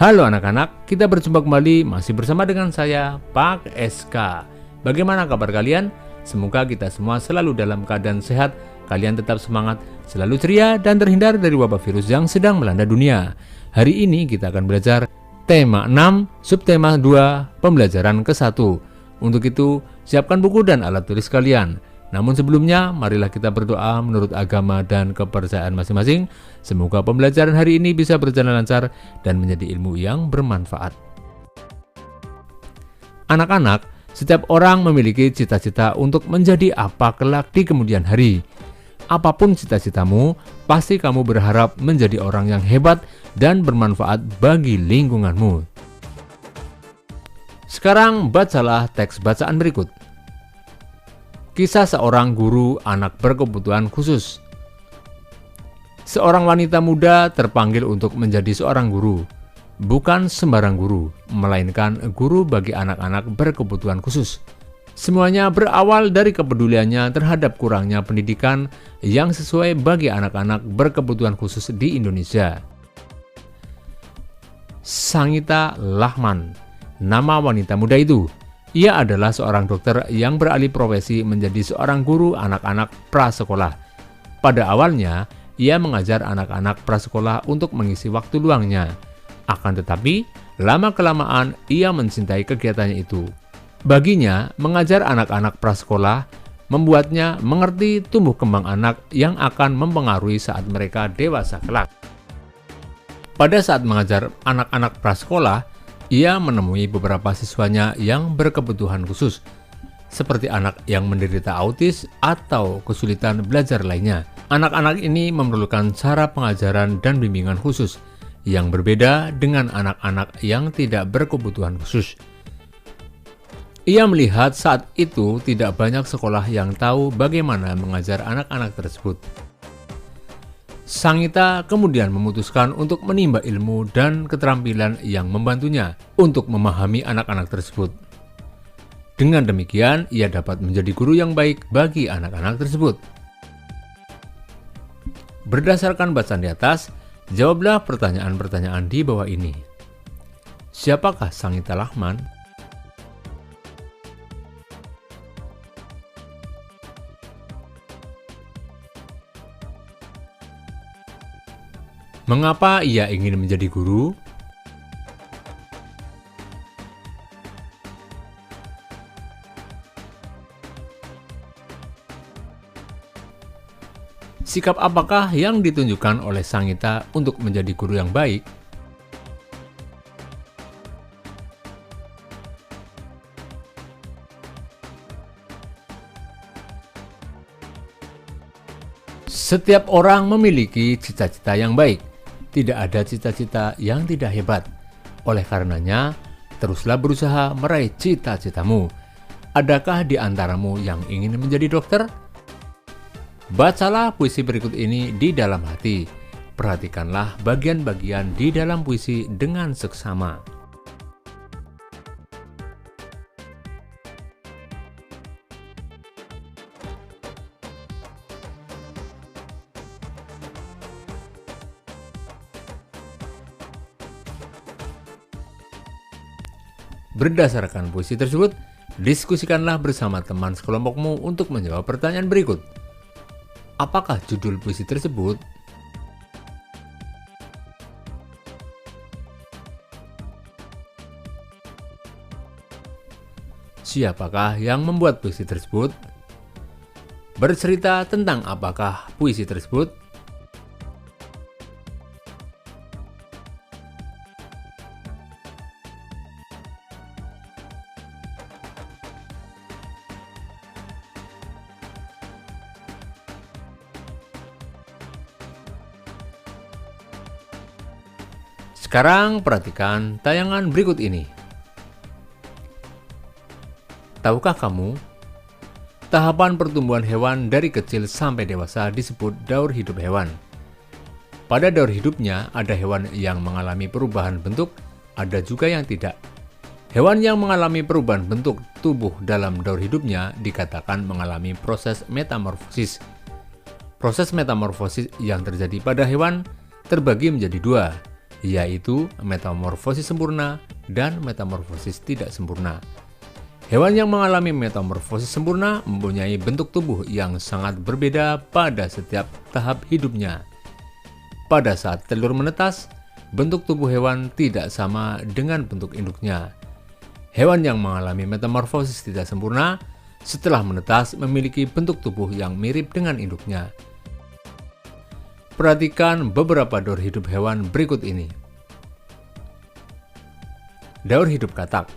Halo anak-anak, kita berjumpa kembali masih bersama dengan saya, Pak SK. Bagaimana kabar kalian? Semoga kita semua selalu dalam keadaan sehat, kalian tetap semangat, selalu ceria, dan terhindar dari wabah virus yang sedang melanda dunia. Hari ini kita akan belajar tema 6, subtema 2, pembelajaran ke-1. Untuk itu, siapkan buku dan alat tulis kalian. Namun sebelumnya, marilah kita berdoa menurut agama dan kepercayaan masing-masing. Semoga pembelajaran hari ini bisa berjalan lancar dan menjadi ilmu yang bermanfaat. Anak-anak, setiap orang memiliki cita-cita untuk menjadi apa kelak di kemudian hari. Apapun cita-citamu, pasti kamu berharap menjadi orang yang hebat dan bermanfaat bagi lingkunganmu. Sekarang bacalah teks bacaan berikut. Kisah seorang guru anak berkebutuhan khusus. Seorang wanita muda terpanggil untuk menjadi seorang guru. Bukan sembarang guru, melainkan guru bagi anak-anak berkebutuhan khusus. Semuanya berawal dari kepeduliannya terhadap kurangnya pendidikan yang sesuai bagi anak-anak berkebutuhan khusus di Indonesia. Sangita Lahman, nama wanita muda itu. Ia adalah seorang dokter yang beralih profesi menjadi seorang guru anak-anak prasekolah. Pada awalnya, ia mengajar anak-anak prasekolah untuk mengisi waktu luangnya. Akan tetapi, lama-kelamaan ia mencintai kegiatannya itu. Baginya, mengajar anak-anak prasekolah membuatnya mengerti tumbuh kembang anak yang akan mempengaruhi saat mereka dewasa kelak. Pada saat mengajar anak-anak prasekolah, ia menemui beberapa siswanya yang berkebutuhan khusus, seperti anak yang menderita autis atau kesulitan belajar lainnya. Anak-anak ini memerlukan cara pengajaran dan bimbingan khusus yang berbeda dengan anak-anak yang tidak berkebutuhan khusus. Ia melihat saat itu tidak banyak sekolah yang tahu bagaimana mengajar anak-anak tersebut. Sangita kemudian memutuskan untuk menimba ilmu dan keterampilan yang membantunya untuk memahami anak-anak tersebut. Dengan demikian, ia dapat menjadi guru yang baik bagi anak-anak tersebut. Berdasarkan bacaan di atas, jawablah pertanyaan-pertanyaan di bawah ini. Siapakah Sangita Lahman? Mengapa ia ingin menjadi guru? Sikap apakah yang ditunjukkan oleh Sangita untuk menjadi guru yang baik? Setiap orang memiliki cita-cita yang baik. Tidak ada cita-cita yang tidak hebat. Oleh karenanya, teruslah berusaha meraih cita-citamu. Adakah di antaramu yang ingin menjadi dokter? Bacalah puisi berikut ini di dalam hati. Perhatikanlah bagian-bagian di dalam puisi dengan seksama. Berdasarkan puisi tersebut, diskusikanlah bersama teman sekelompokmu untuk menjawab pertanyaan berikut. Apakah judul puisi tersebut? Siapakah yang membuat puisi tersebut? Bercerita tentang apakah puisi tersebut? Sekarang perhatikan tayangan berikut ini. Tahukah kamu, tahapan pertumbuhan hewan dari kecil sampai dewasa disebut daur hidup hewan. Pada daur hidupnya ada hewan yang mengalami perubahan bentuk, ada juga yang tidak. Hewan yang mengalami perubahan bentuk tubuh dalam daur hidupnya dikatakan mengalami proses metamorfosis. Proses metamorfosis yang terjadi pada hewan terbagi menjadi dua, yaitu metamorfosis sempurna dan metamorfosis tidak sempurna. Hewan yang mengalami metamorfosis sempurna mempunyai bentuk tubuh yang sangat berbeda pada setiap tahap hidupnya. Pada saat telur menetas, bentuk tubuh hewan tidak sama dengan bentuk induknya. Hewan yang mengalami metamorfosis tidak sempurna setelah menetas memiliki bentuk tubuh yang mirip dengan induknya. Perhatikan beberapa daur hidup hewan berikut ini. Daur hidup katak.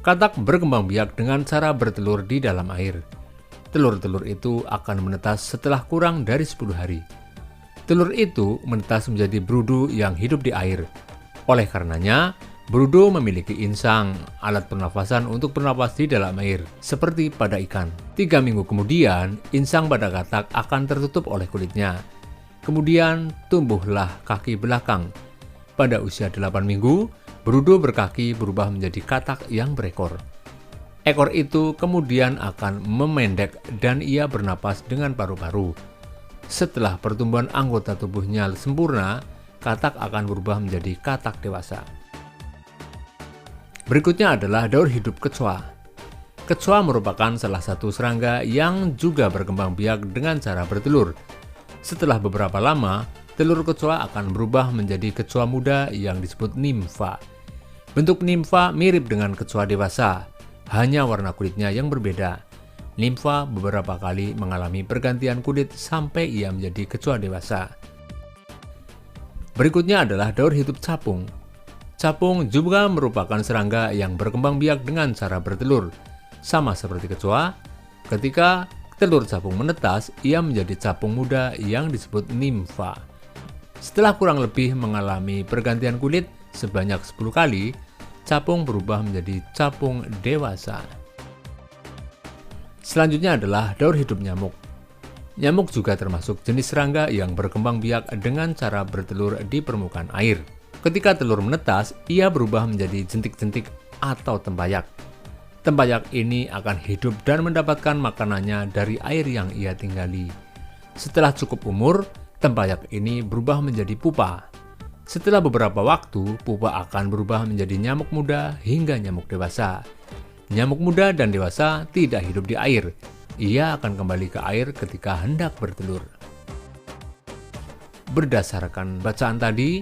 Katak berkembang biak dengan cara bertelur di dalam air. Telur-telur itu akan menetas setelah kurang dari 10 hari. Telur itu menetas menjadi berudu yang hidup di air. Oleh karenanya, berudu memiliki insang, alat pernafasan untuk bernapas di dalam air, seperti pada ikan. 3 minggu kemudian, insang pada katak akan tertutup oleh kulitnya. Kemudian, tumbuhlah kaki belakang. Pada usia 8 minggu, berudu berkaki berubah menjadi katak yang berekor. Ekor itu kemudian akan memendek dan ia bernapas dengan paru-paru. Setelah pertumbuhan anggota tubuhnya sempurna, katak akan berubah menjadi katak dewasa. Berikutnya adalah daur hidup kecoa. Kecoa merupakan salah satu serangga yang juga berkembang biak dengan cara bertelur. Setelah beberapa lama, telur kecoa akan berubah menjadi kecoa muda yang disebut nimfa. Bentuk nimfa mirip dengan kecoa dewasa, hanya warna kulitnya yang berbeda. Nimfa beberapa kali mengalami pergantian kulit sampai ia menjadi kecoa dewasa. Berikutnya adalah daur hidup capung. Capung juga merupakan serangga yang berkembang biak dengan cara bertelur. Sama seperti kecoa, ketika telur capung menetas, ia menjadi capung muda yang disebut nimfa. Setelah kurang lebih mengalami pergantian kulit sebanyak 10 kali, capung berubah menjadi capung dewasa. Selanjutnya adalah daur hidup nyamuk. Nyamuk juga termasuk jenis serangga yang berkembang biak dengan cara bertelur di permukaan air. Ketika telur menetas, ia berubah menjadi jentik-jentik atau tempayak. Tempayak ini akan hidup dan mendapatkan makanannya dari air yang ia tinggali. Setelah cukup umur, tempayak ini berubah menjadi pupa. Setelah beberapa waktu, pupa akan berubah menjadi nyamuk muda hingga nyamuk dewasa. Nyamuk muda dan dewasa tidak hidup di air. Ia akan kembali ke air ketika hendak bertelur. Berdasarkan bacaan tadi,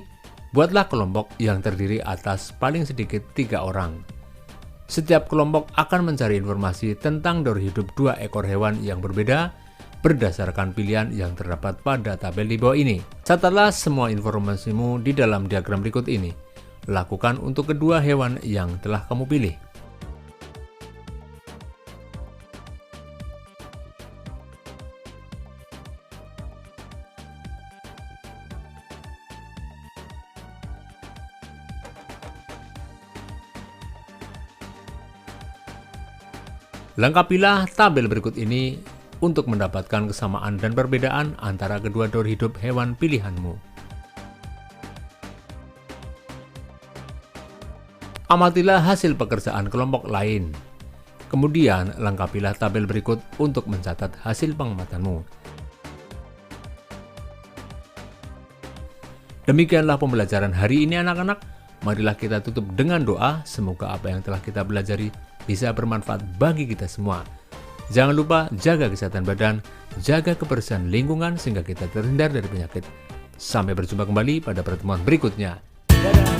buatlah kelompok yang terdiri atas paling sedikit 3 orang. Setiap kelompok akan mencari informasi tentang daur hidup 2 ekor hewan yang berbeda berdasarkan pilihan yang terdapat pada tabel di bawah ini. Catatlah semua informasimu di dalam diagram berikut ini. Lakukan untuk kedua hewan yang telah kamu pilih. Lengkapilah tabel berikut ini untuk mendapatkan kesamaan dan perbedaan antara kedua daur hidup hewan pilihanmu. Amatilah hasil pekerjaan kelompok lain. Kemudian, lengkapilah tabel berikut untuk mencatat hasil pengamatanmu. Demikianlah pembelajaran hari ini anak-anak. Marilah kita tutup dengan doa, semoga apa yang telah kita pelajari bisa bermanfaat bagi kita semua. Jangan lupa jaga kesehatan badan, jaga kebersihan lingkungan sehingga kita terhindar dari penyakit. Sampai berjumpa kembali pada pertemuan berikutnya. Dadah!